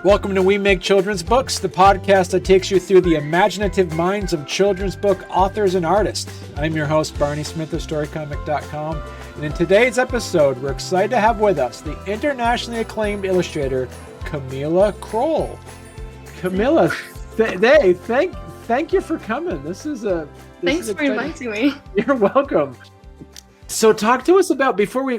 Welcome to We Make Children's Books, the podcast that takes you through the imaginative minds of children's book authors and artists. I'm your host, Barney Smith of Storycomic.com, and in today's episode, we're excited to have with us the internationally acclaimed illustrator, Kamila Król. Kamila, thank you for coming. Thanks for inviting me. You're welcome. So talk to us about, before we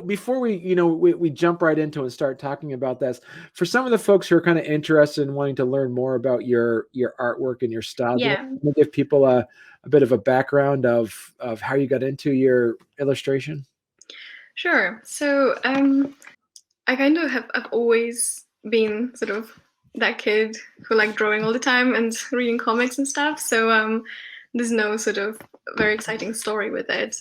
jump right into it and start talking about this, for some of the folks who are kind of interested in wanting to learn more about your artwork and your style, Yeah. do you want to give people a bit of a background of how you got into your illustration? Sure. So I kind of I've always been sort of that kid who liked drawing all the time and reading comics and stuff. So there's no sort of very exciting story with it.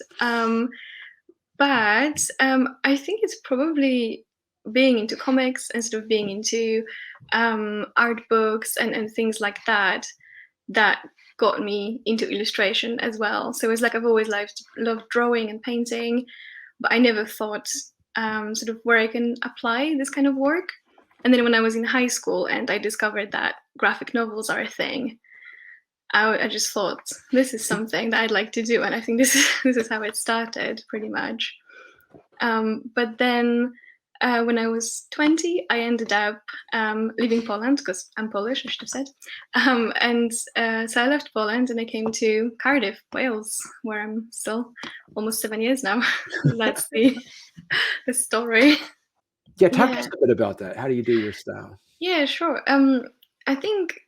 But I think it's probably being into comics and sort of being into art books and things like that got me into illustration as well. So it's like I've always loved drawing and painting, but I never thought sort of where I can apply this kind of work. And then when I was in high school and I discovered that graphic novels are a thing, I just thought, this is something that I'd like to do. And I think this is how it started, pretty much. But then when I was 20, I ended up leaving Poland, because I'm Polish, I should have said. So I left Poland and I came to Cardiff, Wales, where I'm still almost 7 years now. That's the story. Yeah, talk to us a bit about that. How do you do your style? Yeah, sure. I think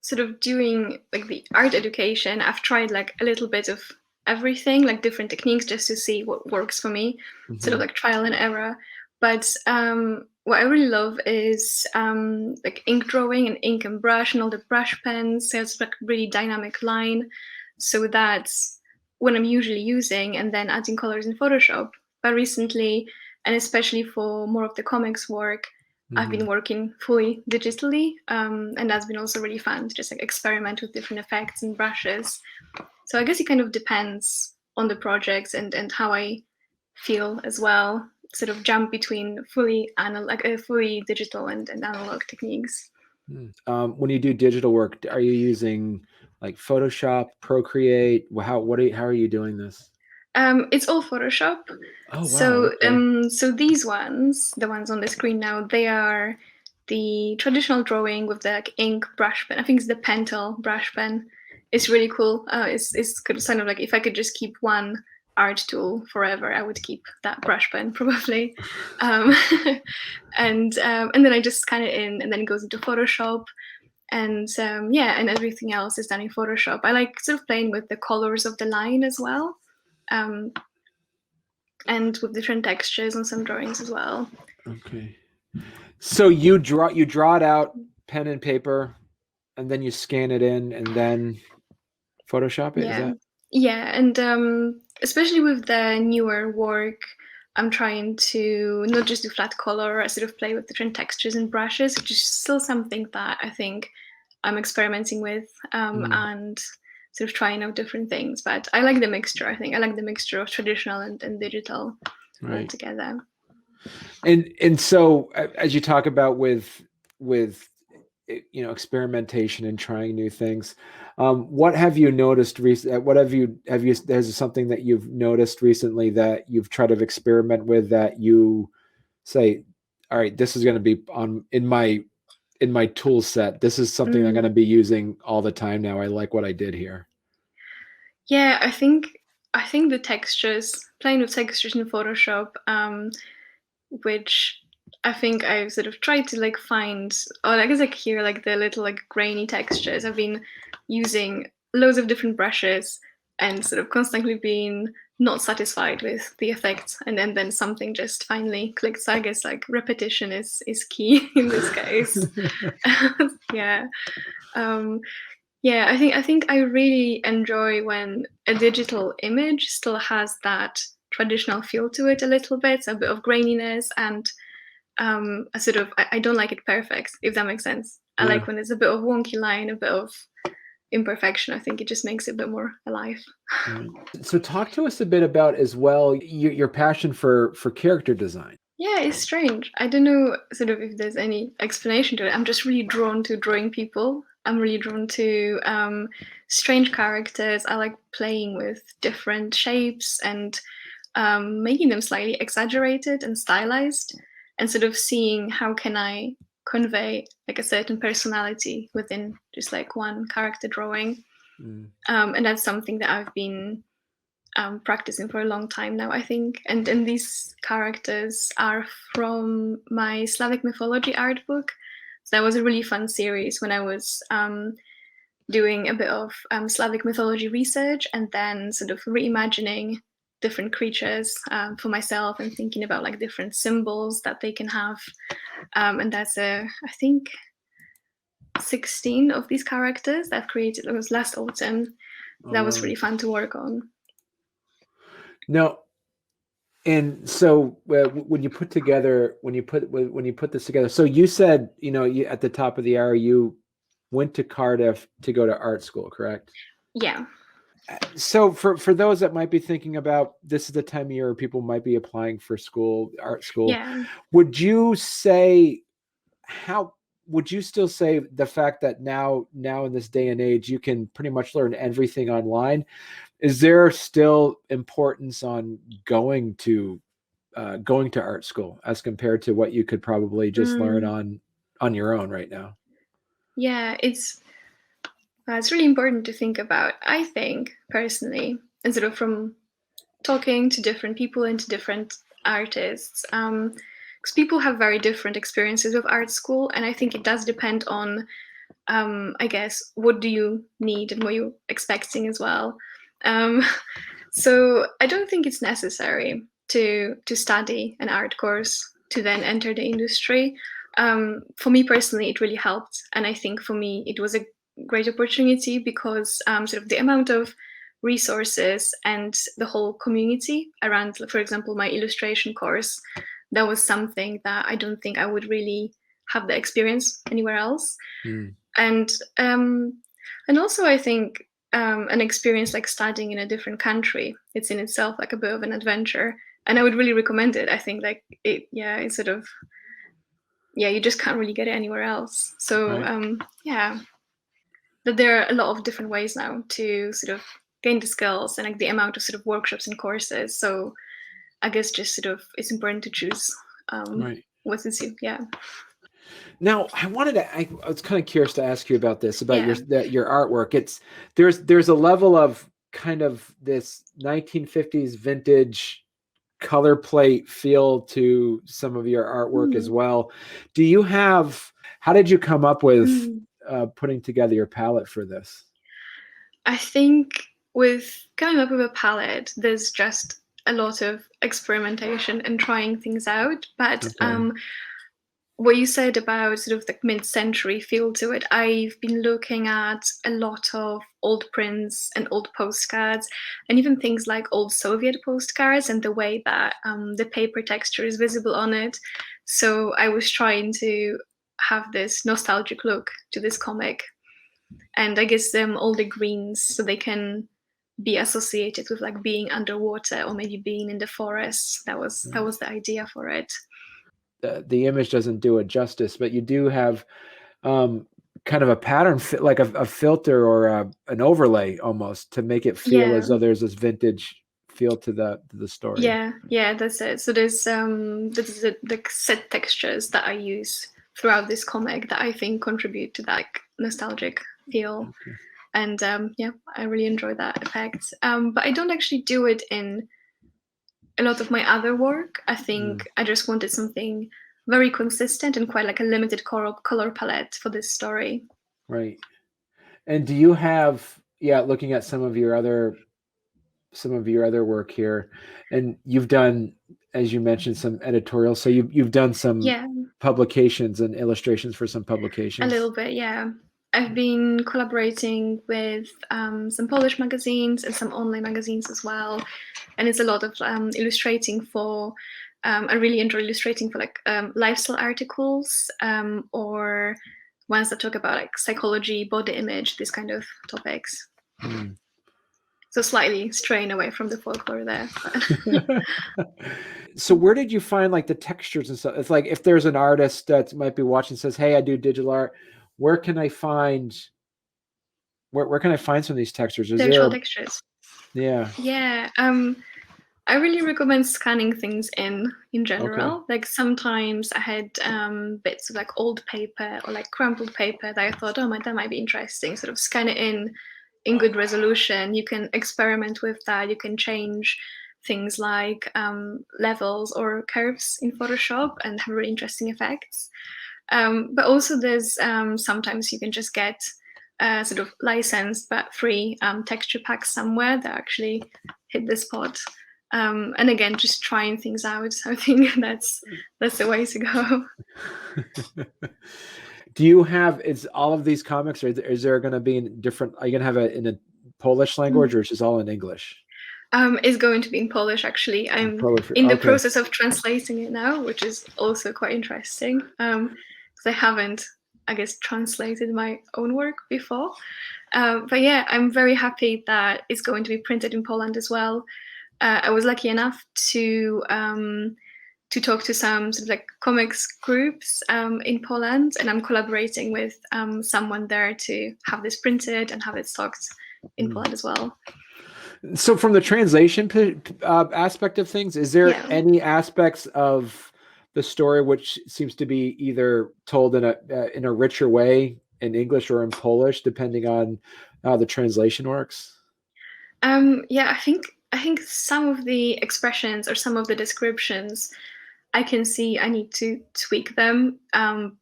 sort of doing like the art education, I've tried like a little bit of everything, like different techniques, just to see what works for me, sort of like trial and error. But what I really love is like ink drawing and ink and brush and all the brush pens. So it's like really dynamic line. So that's what I'm usually using, and then adding colors in Photoshop. But recently, and especially for more of the comics work, I've been working fully digitally, and that's been also really fun to just like experiment with different effects and brushes. So I guess it kind of depends on the projects and how I feel as well. Sort of jump between fully digital and analog techniques. When you do digital work, are you using like Photoshop, Procreate? How are you doing this? It's all Photoshop. Oh, wow. So okay. So these ones, the ones on the screen now, they are the traditional drawing with the like, ink brush pen. I think it's the Pentel brush pen. It's really cool. It's kind of like, if I could just keep one art tool forever, I would keep that brush pen probably. And then I just scan it in, and then it goes into Photoshop. And and everything else is done in Photoshop. I like sort of playing with the colors of the line as well. And with different textures on some drawings as well. Okay. So you draw it out, pen and paper, and then you scan it in, and then Photoshop it? Yeah. Is that? Yeah, and especially with the newer work, I'm trying to not just do flat color, I sort of play with different textures and brushes, which is still something that I think I'm experimenting with, and sort of trying out different things. But I like the mixture. I think I like the mixture of traditional and digital all together. And so as you talk about with experimentation and trying new things, what have you noticed recently? What have you there's something that you've noticed recently that you've tried to experiment with that you say, all right, this is going to be in my tool set. This is something I'm going to be using all the time now. I like what I did here. Yeah, I think the textures, playing with textures in Photoshop, which I think I've sort of tried to like find, or I guess like here, like the little like grainy textures. I've been using loads of different brushes and sort of constantly being not satisfied with the effect, and then something just finally clicked. So I guess like repetition is key in this case. Yeah. I think I really enjoy when a digital image still has that traditional feel to it a little bit, a bit of graininess, and a sort of, I don't like it perfect, if that makes sense. I like when there's a bit of wonky line, a bit of imperfection. I think it just makes it a bit more alive. So talk to us a bit about as well your passion for character design. Yeah, it's strange. I don't know sort of if there's any explanation to it. I'm just really drawn to drawing people. I'm really drawn to strange characters. I like playing with different shapes and making them slightly exaggerated and stylized, and sort of seeing how can I convey like a certain personality within just like one character drawing. Mm. And that's something that I've been practicing for a long time now, I think. And these characters are from my Slavic Mythology art book. So that was a really fun series when I was doing a bit of Slavic mythology research and then sort of reimagining different creatures for myself and thinking about like different symbols that they can have. And that's I think 16 of these characters that I've created. It was last autumn. Oh, That was wow. really fun to work on. Now, and so when you put this together, so you said, you at the top of the hour, you went to Cardiff to go to art school, correct? Yeah. So for those that might be thinking about, this is the time of year people might be applying for art school. Yeah. Would you say would you still say the fact that now in this day and age, you can pretty much learn everything online? Is there still importance on going to art school as compared to what you could probably just learn on your own right now? Yeah, it's really important to think about, I think, personally, and sort of from talking to different people and to different artists, because people have very different experiences with art school, and I think it does depend on, I guess, what do you need and what you're expecting as well. Um, so I don't think it's necessary to study an art course to then enter the industry. For me personally, it really helped, and I think for me it was a great opportunity because sort of the amount of resources and the whole community around, for example, my illustration course, that was something that I don't think I would really have the experience anywhere else. Mm. And and also I think an experience like studying in a different country, it's in itself like a bit of an adventure, and I would really recommend it. I think like it's sort of, yeah, you just can't really get it anywhere else. So Right. yeah, that there are a lot of different ways now to sort of gain the skills and like the amount of sort of workshops and courses. So I guess just sort of it's important to choose Right. what suits you. Yeah. Now, I was kind of curious to ask you about this, about Yeah. your artwork. There's a level of kind of this 1950s vintage color plate feel to some of your artwork as Mm. well. How did you come up with Mm. putting together your palette for this? I think with coming up with a palette, there's just a lot of experimentation and trying things out. But Okay. what you said about sort of the mid-century feel to it, I've been looking at a lot of old prints and old postcards, and even things like old Soviet postcards and the way that the paper texture is visible on it. So I was trying to have this nostalgic look to this comic, and I guess all the greens so they can be associated with like being underwater or maybe being in the forest. That was the idea for it. The image doesn't do it justice, but you do have kind of a pattern, like a filter or an overlay almost, to make it feel Yeah. as though there's this vintage feel to the story. Yeah, that's it. So there's the set textures that I use throughout this comic that I think contribute to that like, nostalgic feel. Okay. And yeah, I really enjoy that effect. But I don't actually do it in a lot of my other work. I Mm, think I just wanted something very consistent and quite like a limited color palette for this story. right. And do you have, yeah, looking at some of your other work here, and you've done, as you mentioned, some editorials. So you've done some Yeah, publications and illustrations for some a little publications. bit, yeah. I've been collaborating with some Polish magazines and some online magazines as well, and it's a lot of illustrating for. I really enjoy illustrating for like lifestyle articles or ones that talk about like psychology, body image, these kind of topics. Hmm. So slightly straying away from the folklore there. So where did you find like the textures and stuff? It's like if there's an artist that might be watching and says, "Hey, I do digital art. Where can I find where can I find some of these textures?" Is The there actual a, textures. yeah. Yeah. I really recommend scanning things in Okay. general. Like sometimes I had bits of like old paper or like crumpled paper that I thought, oh my, that might be interesting. Sort of scan it in good resolution. You can experiment with that. You can change things like levels or curves in Photoshop and have really interesting effects. But also there's sometimes you can just get sort of licensed but free texture packs somewhere that actually hit the spot. And again, just trying things out. I think that's the way to go. Do you have is all of these comics, or is there going to be in different? Are you going to have it in a Polish language, or is it all in English? Is going to be in Polish actually. I'm Polish. in the Okay. process of translating it now, which is also quite interesting. Because I haven't, I guess, translated my own work before. But yeah, I'm very happy that it's going to be printed in Poland as well. I was lucky enough to talk to some sort of like comics groups in Poland, and I'm collaborating with someone there to have this printed and have it stocked in Poland as well. So, from the translation aspect of things, is there Yeah. any aspects of the story which seems to be either told in a richer way in English or in Polish, depending on how the translation works? Yeah, I think some of the expressions or some of the descriptions I can see I need to tweak them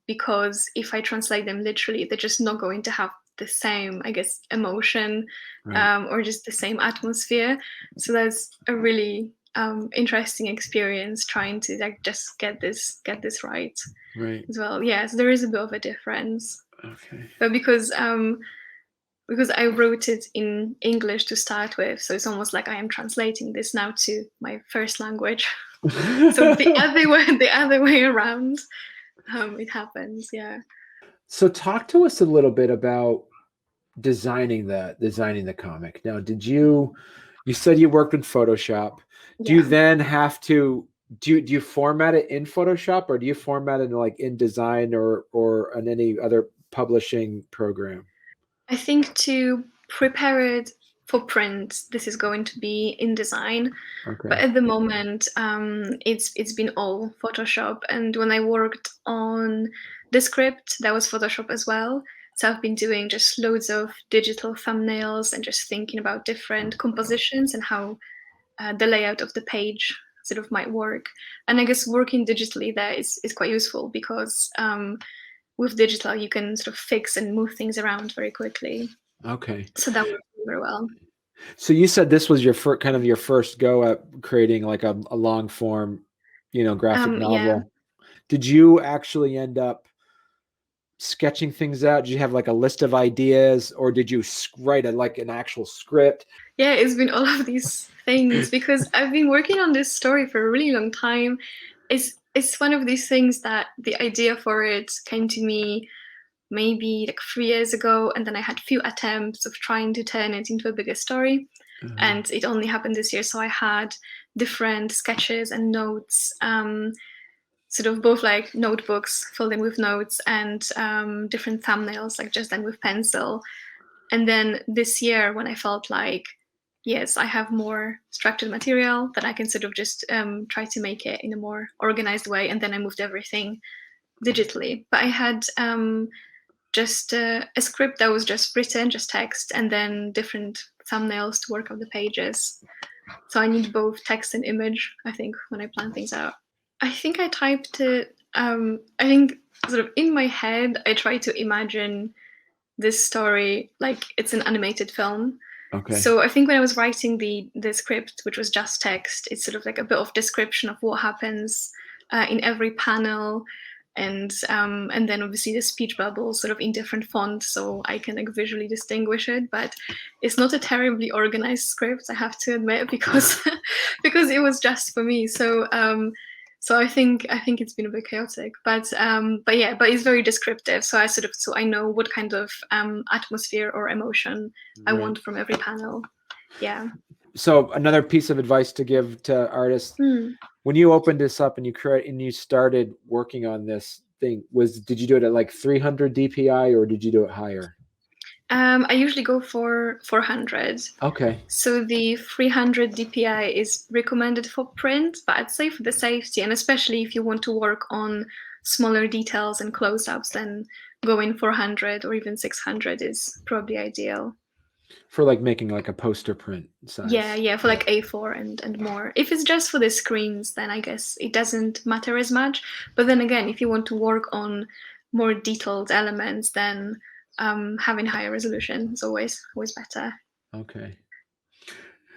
because if I translate them literally, they're just not going to have the same, I guess, emotion Right. or just the same atmosphere. So that's a really interesting experience trying to like just get this right Right. as well. Yeah, so there is a bit of a difference, Okay. but because I wrote it in English to start with, so it's almost like I am translating this now to my first language. So the other way around, it happens. Yeah. So, talk to us a little bit about designing the comic. Now, you said you worked in Photoshop. Do you Yeah. then have to do you format it in Photoshop, or do you format it like in design or on any other publishing program? I think to prepare it for print, this is going to be InDesign, but Okay. at the moment, it's been all Photoshop. And when I worked on the script, that was Photoshop as well. So I've been doing just loads of digital thumbnails and just thinking about different compositions and how the layout of the page sort of might work. And I guess working digitally there is quite useful because with digital you can sort of fix and move things around very quickly. Okay. So that works very well. So you said this was your kind of your first go at creating like a long form, graphic Yeah. novel. Did you actually end up sketching things out? Did you have like a list of ideas, or did you write like an actual script? Yeah, it's been all of these things because I've been working on this story for a really long time. It's one of these things that the idea for it came to me maybe like 3 years ago, and then I had few attempts of trying to turn it into a bigger story. Uh-huh. And it only happened this year, so I had different sketches and notes, sort of both like notebooks filled in with notes and different thumbnails, like just done with pencil. And then this year, when I felt like, yes, I have more structured material, that I can sort of just try to make it in a more organized way. And then I moved everything digitally. But I had just a script that was just written, just text, and then different thumbnails to work on the pages. So I need both text and image, I think, when I plan things out. I think I typed it, I think sort of in my head, I try to imagine this story like it's an animated film. Okay. So I think when I was writing the script, which was just text, it's sort of like a bit of description of what happens in every panel, and then obviously the speech bubbles sort of in different fonts, so I can like visually distinguish it. But it's not a terribly organized script, I have to admit, because because it was just for me. So I think it's been a bit chaotic, but yeah, but it's very descriptive. So I know what kind of atmosphere or emotion I Right. want from every panel. Yeah. So another piece of advice to give to artists, Mm. when you opened this up and you started working on this thing, did you do it at like 300 DPI or did you do it higher? I usually go for 400. Okay. So the 300 DPI is recommended for print, but I'd say for the safety, and especially if you want to work on smaller details and close-ups, then going 400 or even 600 is probably ideal. For like making like a poster print size. Yeah, for like A4 and more. If it's just for the screens, then I guess it doesn't matter as much. But then again, if you want to work on more detailed elements, then having higher resolution is always better. Okay.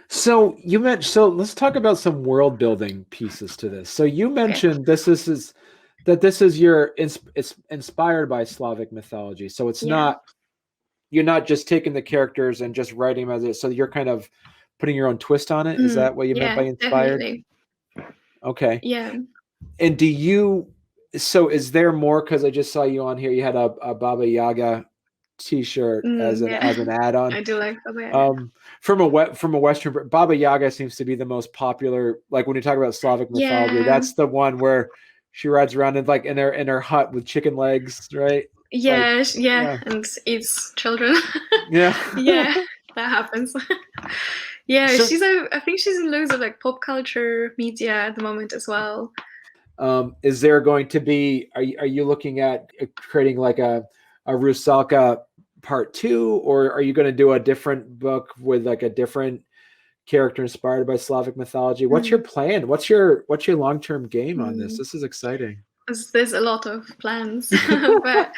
So let's talk about some world building pieces to this. So you mentioned this is it's inspired by Slavic mythology. So it's not, you're not just taking the characters and just writing them as it. So you're kind of putting your own twist on it. Is that what you meant by inspired? Definitely. Okay. Yeah. And so is there more? Because I just saw you on here. You had a Baba Yaga T-shirt as an add-on. I do like Baba Yaga. From a Western, Baba Yaga seems to be the most popular. Like when you talk about Slavic mythology, that's the one where she rides around in her hut with chicken legs, right? Yeah, and eats children. Yeah. Yeah, that happens. Yeah, so, I think she's in loads of like pop culture media at the moment as well. Is there going to be? Are you looking at creating like a Rusalka part 2, or are you going to do a different book with like a different character inspired by Slavic mythology? What's your plan? What's your long-term game on this? This is exciting. There's a lot of plans, but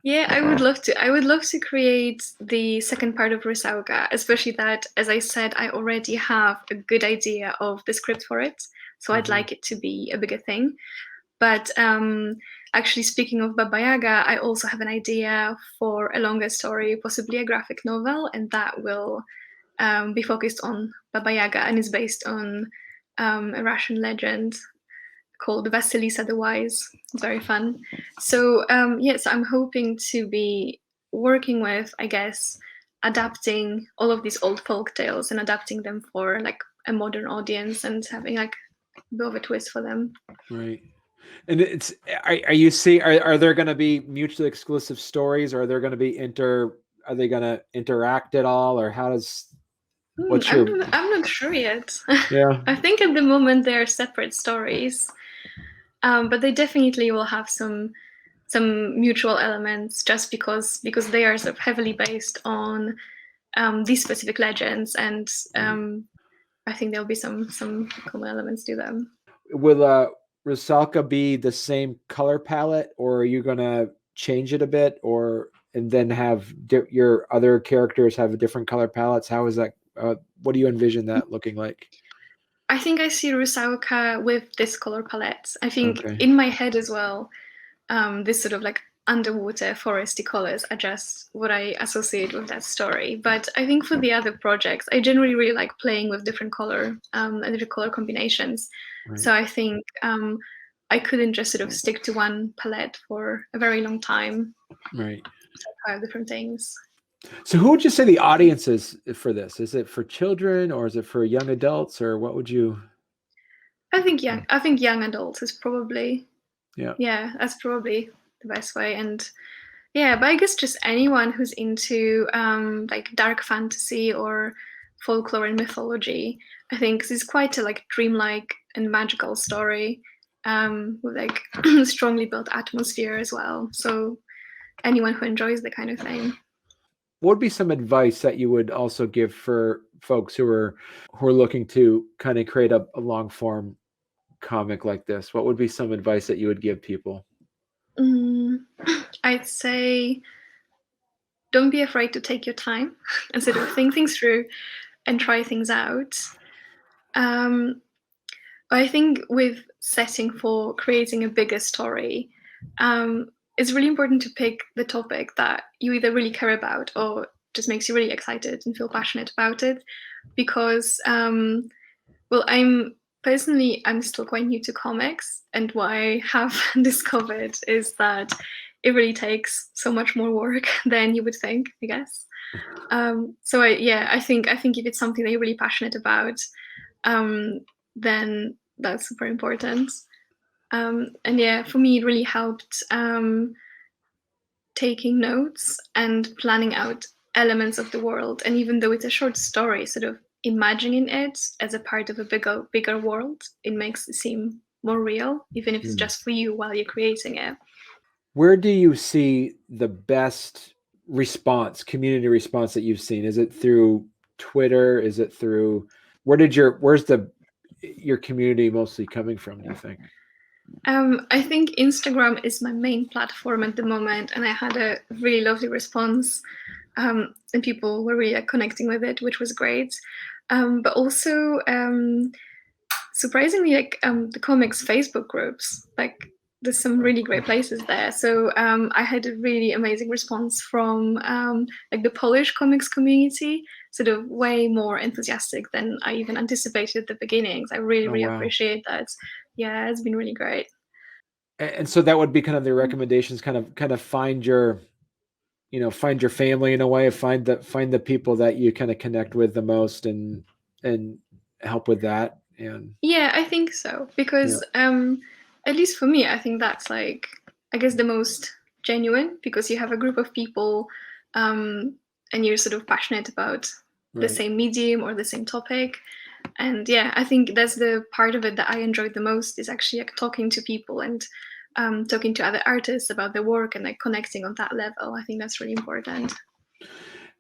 yeah, I would love to create the second part of Rusalka, especially that, as I said, I already have a good idea of the script for it, so I'd like it to be a bigger thing. But actually, speaking of Baba Yaga, I also have an idea for a longer story, possibly a graphic novel, and that will be focused on Baba Yaga and is based on a Russian legend called Vasilisa the Wise. It's very fun. So yes, I'm hoping to be working with, I guess, adapting all of these old folk tales and adapting them for like a modern audience and having like a bit of a twist for them. Right. And are there going to be mutually exclusive stories, or are there going to be are they going to interact at all, or how does I'm not sure yet. Yeah. I think at the moment they're separate stories. But they definitely will have some mutual elements, just because they are sort of heavily based on these specific legends, and I think there'll be some common elements to them. Will Rusalka be the same color palette, or are you gonna change it a bit, and then have your other characters have different color palettes? How is that? What do you envision that looking like? I think I see Rusalka with this color palette. I think in my head as well, this sort of like underwater foresty colors are just what I associate with that story. But I think for the other projects, I generally really like playing with different color and different color combinations. Right. So I think I couldn't just sort of stick to one palette for a very long time. Right. So I have different things. So who would you say the audience is for this? Is it for children, or is it for young adults, or what would you? I think young adults is probably, yeah, that's probably the best way. And yeah, but I guess just anyone who's into like dark fantasy or folklore and mythology. I think this is quite a like dreamlike and magical story with like strongly built atmosphere as well. So anyone who enjoys the kind of thing. What would be some advice that you would also give for folks who are looking to kind of create a long form comic like this? What would be some advice that you would give people? I'd say don't be afraid to take your time and sort of think things through and try things out. I think with setting for creating a bigger story, it's really important to pick the topic that you either really care about or just makes you really excited and feel passionate about it. Because, well, I'm still quite new to comics, and what I have discovered is that it really takes so much more work than you would think, I guess. I think if it's something that you're really passionate about, then that's super important. And yeah, for me, it really helped taking notes and planning out elements of the world. And even though it's a short story, sort of imagining it as a part of a bigger world, it makes it seem more real, even if it's just for you while you're creating it. Where do you see the best community response that you've seen? Is it through Twitter? Is it through where's your community mostly coming from, do you think? I think Instagram is my main platform at the moment, and I had a really lovely response, and people were really connecting with it, which was great. But also, surprisingly, the comics Facebook groups, there's some really great places there. So I had a really amazing response from the Polish comics community, sort of way more enthusiastic than I even anticipated at the beginnings. I really appreciate that. Yeah, it's been really great. And so that would be kind of the recommendations, kind of find your family in a way, find the people that you kind of connect with the most and help with that. And yeah, I think so, because at least for me, I think that's I guess the most genuine, because you have a group of people and you're sort of passionate about the same medium or the same topic. And yeah, I think that's the part of it that I enjoyed the most, is actually talking to people and talking to other artists about their work and connecting on that level. I think that's really important.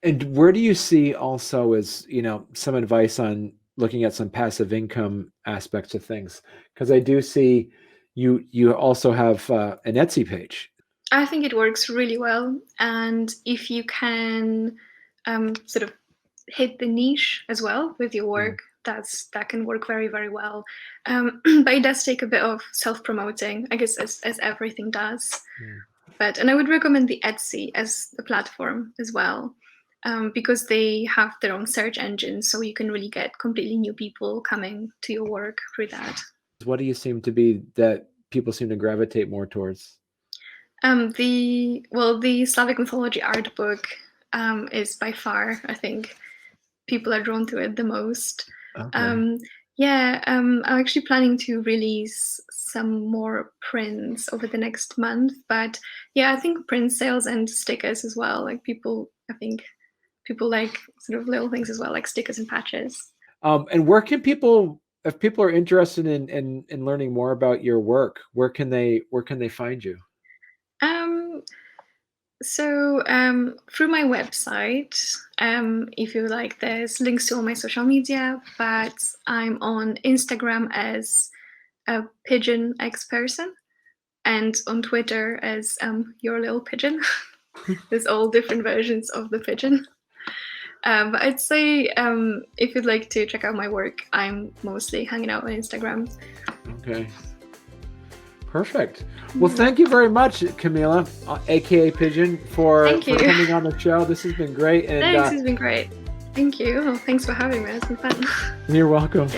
And where do you see also is, some advice on looking at some passive income aspects of things? Because I do see you also have an Etsy page. I think it works really well. And if you can sort of hit the niche as well with your work, that can work very, very well. But it does take a bit of self-promoting, I guess, as everything does. And I would recommend the Etsy as the platform as well, because they have their own search engine, so you can really get completely new people coming to your work through that. What do you seem to be that people seem to gravitate more towards? The Slavic Mythology art book is by far, I think, people are drawn to it the most. Okay. I'm actually planning to release some more prints over the next month, but yeah, I think print sales and stickers as well. I think people like sort of little things as well, like stickers and patches. And where can people, if people are interested in learning more about your work, where can they find you? Through my website, if you like, there's links to all my social media, but I'm on Instagram as a pigeon X person, and on Twitter as your little pigeon. There's all different versions of the pigeon. But I'd say if you'd like to check out my work, I'm mostly hanging out on Instagram. Okay. Perfect. Well, thank you very much, Kamila, aka Pigeon, for coming on the show. This has been great. And this has been great. Thank you. Well, thanks for having me. It's been fun. You're welcome.